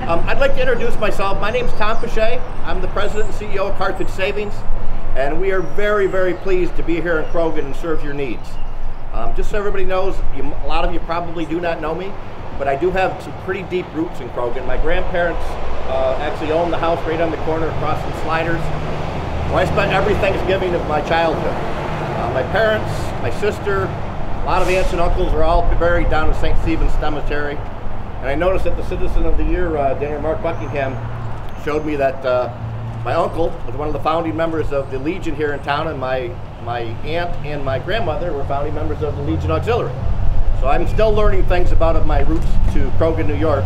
I'd like to introduce myself. My name's Tom Pichet. I'm the president and CEO of Carthage Savings, and we are very, very pleased to be here in Croghan and serve your needs. Just so everybody knows, a lot of you probably do not know me, but I do have some pretty deep roots in Croghan. My grandparents actually owned the house right on the corner across from Sliders, where I spent every Thanksgiving of my childhood. My parents, my sister, a lot of aunts and uncles are all buried down in St. Stephen's Cemetery. And I noticed at the Citizen of the Year dinner, Mark Buckingham showed me that my uncle was one of the founding members of the Legion here in town, and my aunt and my grandmother were founding members of the Legion Auxiliary. So I'm still learning things about my roots to Croghan, New York,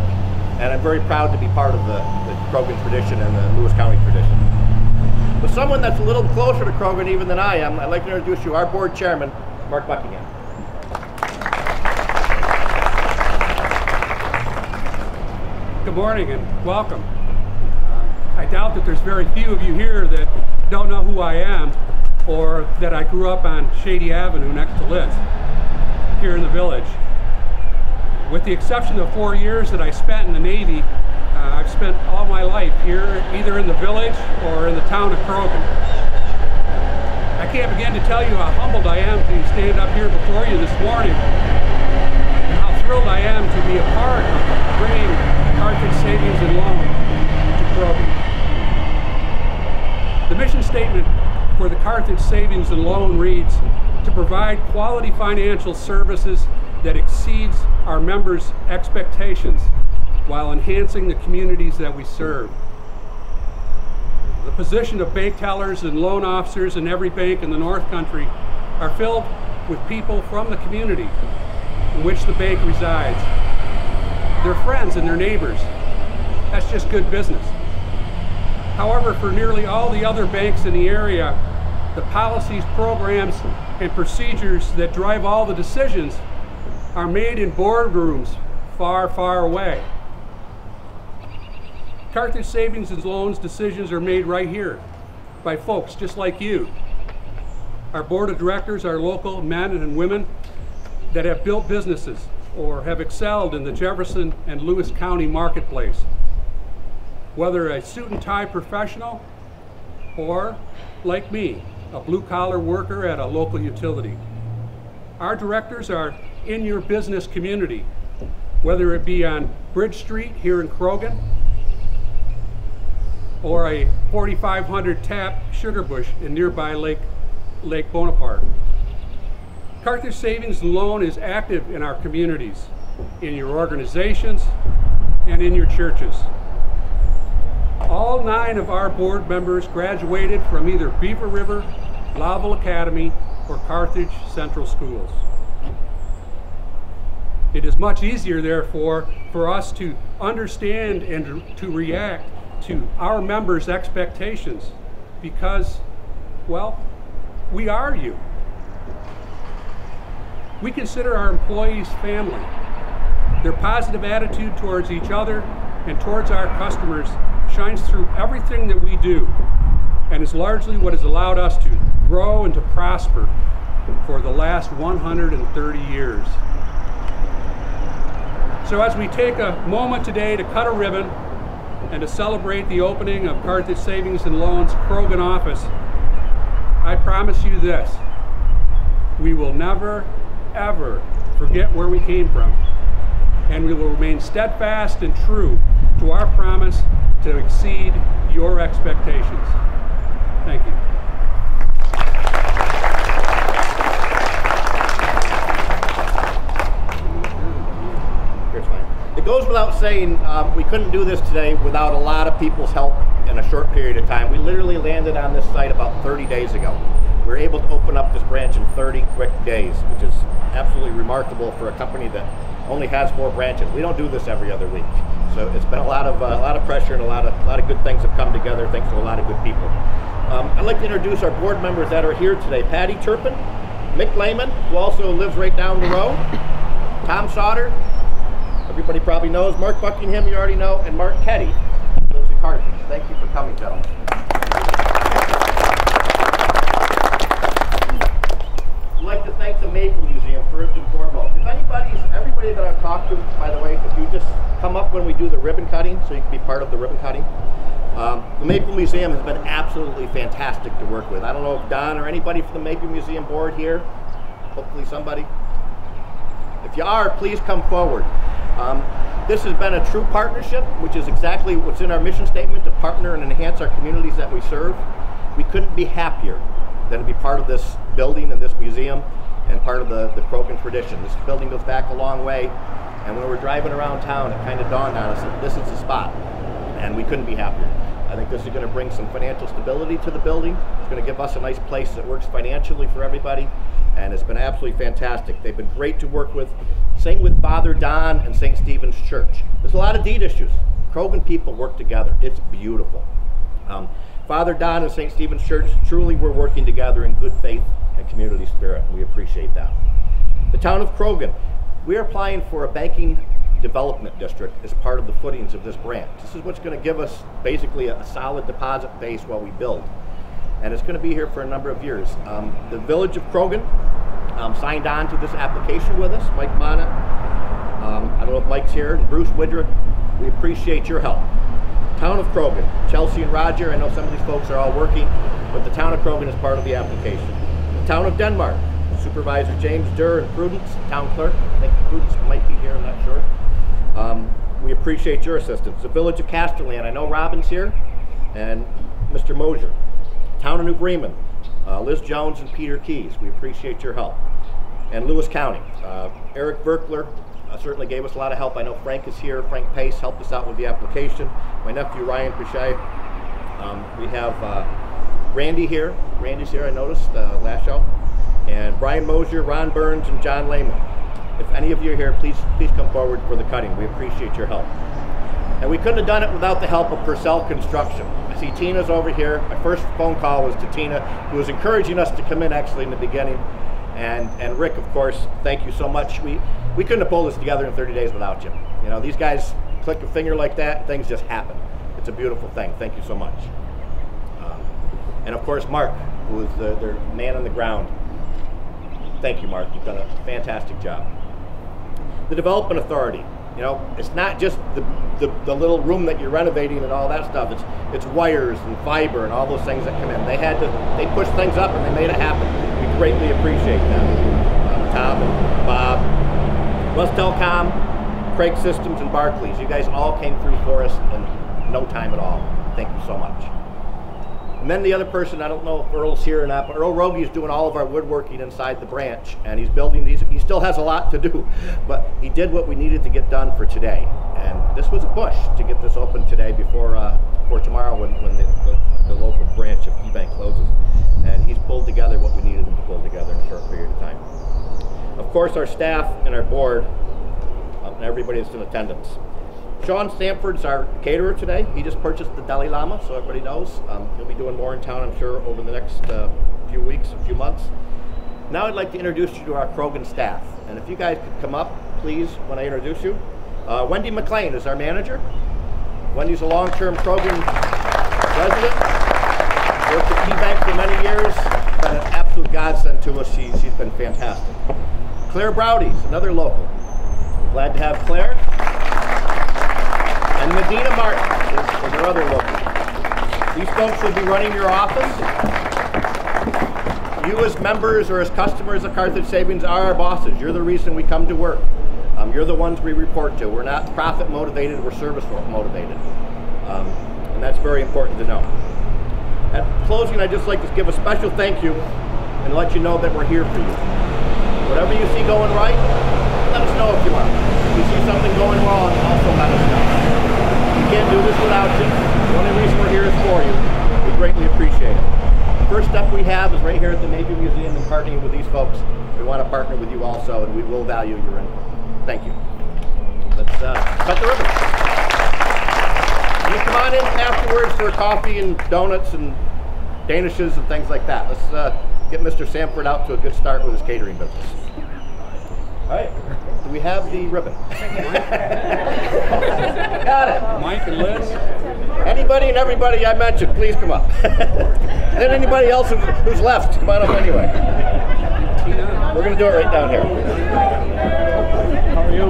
and I'm very proud to be part of the Croghan tradition and the Lewis County tradition. But someone that's a little closer to Croghan even than I am, I'd like to introduce you our board chairman, Mark Buckingham. Good morning and welcome. I doubt that there's very few of you here that don't know who I am, or that I grew up on Shady Avenue next to Liz, here in the village. With the exception of 4 years that I spent in the Navy, I've spent all my life here, either in the village or in the town of Croghan. I can't begin to tell you how humbled I am to stand up here before you this morning, and how thrilled I am to be a part of bringing Carthage Savings and Loan to Croghan. The mission statement for the Carthage Savings and Loan reads, to provide quality financial services that exceeds our members' expectations while enhancing the communities that we serve. The position of bank tellers and loan officers in every bank in the North Country are filled with people from the community in which the bank resides. Their friends and their neighbors. That's just good business. However, for nearly all the other banks in the area, the policies, programs, and procedures that drive all the decisions are made in boardrooms far, far away. Carthage Savings and Loans decisions are made right here by folks just like you. Our board of directors are local men and women that have built businesses or have excelled in the Jefferson and Lewis County marketplace. Whether a suit and tie professional or, like me, a blue-collar worker at a local utility. Our directors are in your business community, whether it be on Bridge Street here in Croghan, or a 4,500 tap sugar bush in nearby Lake Bonaparte. Carthage Savings and Loan is active in our communities, in your organizations, and in your churches. All 9 of our board members graduated from either Beaver River, Laval Academy, or Carthage Central Schools. It is much easier, therefore, for us to understand and to react to our members' expectations because, well, we are you. We consider our employees family. Their positive attitude towards each other and towards our customers shines through everything that we do, and is largely what has allowed us to grow and to prosper for the last 130 years. So as we take a moment today to cut a ribbon and to celebrate the opening of Carthage Savings and Loans Croghan office, I promise you this: we will never, ever forget where we came from, and we will remain steadfast and true to our promise to exceed your expectations. Thank you. It goes without saying, we couldn't do this today without a lot of people's help in a short period of time. We literally landed on this site about 30 days ago. We were able to open up this branch in 30 quick days, which is absolutely remarkable for a company that only has 4 branches. We don't do this every other week. So it's been a lot of pressure, and a lot of good things have come together thanks to a lot of good people. I'd like to introduce our board members that are here today. Patty Turpin, Mick Lehman, who also lives right down the road, Tom Sauter, everybody probably knows, Mark Buckingham you already know, and Mark Ketty, who lives in Carthage. Thank you for coming, gentlemen. I'd like like to thank the Maple Museum first and foremost. If everybody that I've talked to, by the way, if you just come up when we do the ribbon cutting, so you can be part of the ribbon cutting. The Maple Museum has been absolutely fantastic to work with. I don't know if Don or anybody from the Maple Museum board here, hopefully somebody. If you are, please come forward. This has been a true partnership, which is exactly what's in our mission statement, to partner and enhance our communities that we serve. We couldn't be happier than to be part of this building and this museum and part of the Croghan tradition. This building goes back a long way, and when we're driving around town, it kind of dawned on us that this is the spot, and we couldn't be happier. I think this is going to bring some financial stability to the building. It's going to give us a nice place that works financially for everybody, and it's been absolutely fantastic. They've been great to work with. Same with Father Don and St. Stephen's Church. There's a lot of deed issues. Croghan people work together. It's beautiful. Father Don and St. Stephen's Church, truly we're working together in good faith and community spirit, and we appreciate that. The town of Croghan, we're applying for a banking development district as part of the footings of this branch. This is what's going to give us basically a solid deposit base while we build. And it's going to be here for a number of years. The village of Croghan signed on to this application with us. Mike Mana, I don't know if Mike's here, Bruce Widrick, we appreciate your help. Town of Croghan, Chelsea and Roger, I know some of these folks are all working, but the town of Croghan is part of the application. The town of Denmark, Supervisor James Durr and Prudence, town clerk, I think Prudence might be here, I'm not sure. We appreciate your assistance. The village of Castellan, I know Robin's here, and Mr. Mosier. Town of New Bremen, Liz Jones and Peter Keys, we appreciate your help. And Lewis County, Eric Verkler certainly gave us a lot of help. I know Frank is here. Frank Pace helped us out with the application. My nephew Ryan Pichet. We have Randy here. Randy's here, I noticed, last show. And Brian Mosier, Ron Burns, and John Lehman. If any of you are here, please come forward for the cutting. We appreciate your help. And we couldn't have done it without the help of Purcell Construction. I see Tina's over here. My first phone call was to Tina, who was encouraging us to come in actually in the beginning. And Rick, of course, thank you so much. We couldn't have pulled this together in 30 days without you. You know, these guys click a finger like that, things just happen. It's a beautiful thing. Thank you so much. And of course, Mark, who is their man on the ground. Thank you, Mark. You've done a fantastic job. The Development Authority. You know, it's not just the little room that you're renovating and all that stuff. It's wires and fiber and all those things that come in. They pushed things up and they made it happen. We greatly appreciate that. Tom and Bob, West Telecom, Craig Systems, and Barclays. You guys all came through for us in no time at all. Thank you so much. And then the other person, I don't know if Earl's here or not, but Earl Rogie is doing all of our woodworking inside the branch, and he's building these. He still has a lot to do, but he did what we needed to get done for today. And this was a push to get this open today before tomorrow when the local branch of KeyBank closes. And he's pulled together what we needed him to pull together in a short period of time. Of course, our staff and our board, and everybody that's in attendance. Sean Stanford's our caterer today. He just purchased the Dalai Lama, so everybody knows. He'll be doing more in town, I'm sure, over the next few weeks, a few months. Now I'd like to introduce you to our Croghan staff. And if you guys could come up, please, when I introduce you. Wendy McLean is our manager. Wendy's a long-term Croghan resident. Worked at KeyBank for many years. Been an absolute godsend to us. She's been fantastic. Claire Browdy's another local. Glad to have Claire. And Medina Martin is our other local. These folks will be running your office. You as members or as customers of Carthage Savings are our bosses. You're the reason we come to work. You're the ones we report to. We're not profit motivated, we're service motivated. And that's very important to know. At closing, I'd just like to give a special thank you and let you know that we're here for you. Whatever you see going right, let us know if you want. If you see something going wrong, also let us know. We can't do this without you. The only reason we're here is for you. We greatly appreciate it. The first step we have is right here at the Navy Museum and partnering with these folks. We want to partner with you also, and we will value your input. Thank you. Let's cut the ribbon. You come on in afterwards for coffee and donuts and danishes and things like that. Let's get Mr. Sanford out to a good start with his catering business. All right. Do we have the ribbon? Got it. Mike and Liz. Anybody and everybody I mentioned, please come up. And then anybody else who's left, come on up anyway. Tina. We're going to do it right down here. How are you?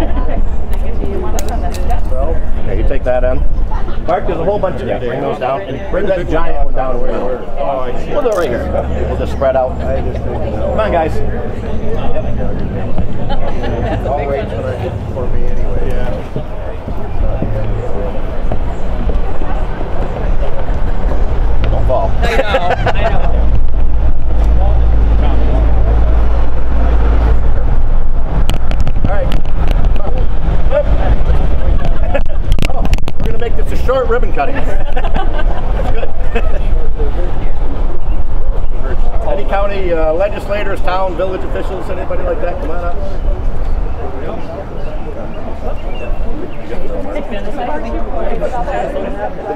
Okay, you take that in. Mark, there's a whole bunch of them. Bring those down. And bring that giant one down. We'll do it right here. We'll just spread out. Come on, guys. I'll wait for me anyway. Yeah. Don't fall. I know. All right. Oh, we're going to make this a short ribbon cutting. That's good. Any county legislators, town, village officials, anybody like that? Come on up.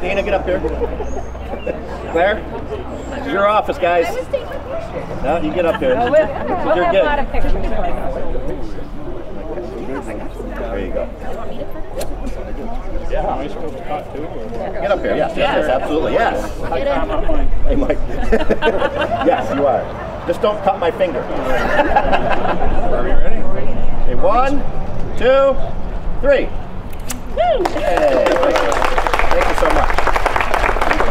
Dana, get up here. Claire, this is your office, guys. No, you get up here. We'll have a lot of pictures. There you go. Yeah, am I supposed to cut too? Get up here. Yes, absolutely. Yes. Hey, Mike. Yes, you are. Just don't cut my finger. Are we ready? Okay, 1, 2, 3. Hey. Thank you so much.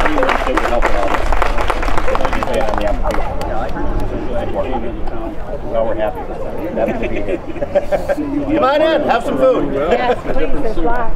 You appreciate your help in all this. Well, we're happy to be here. Come on in, have some food. Yes, please, there's lots.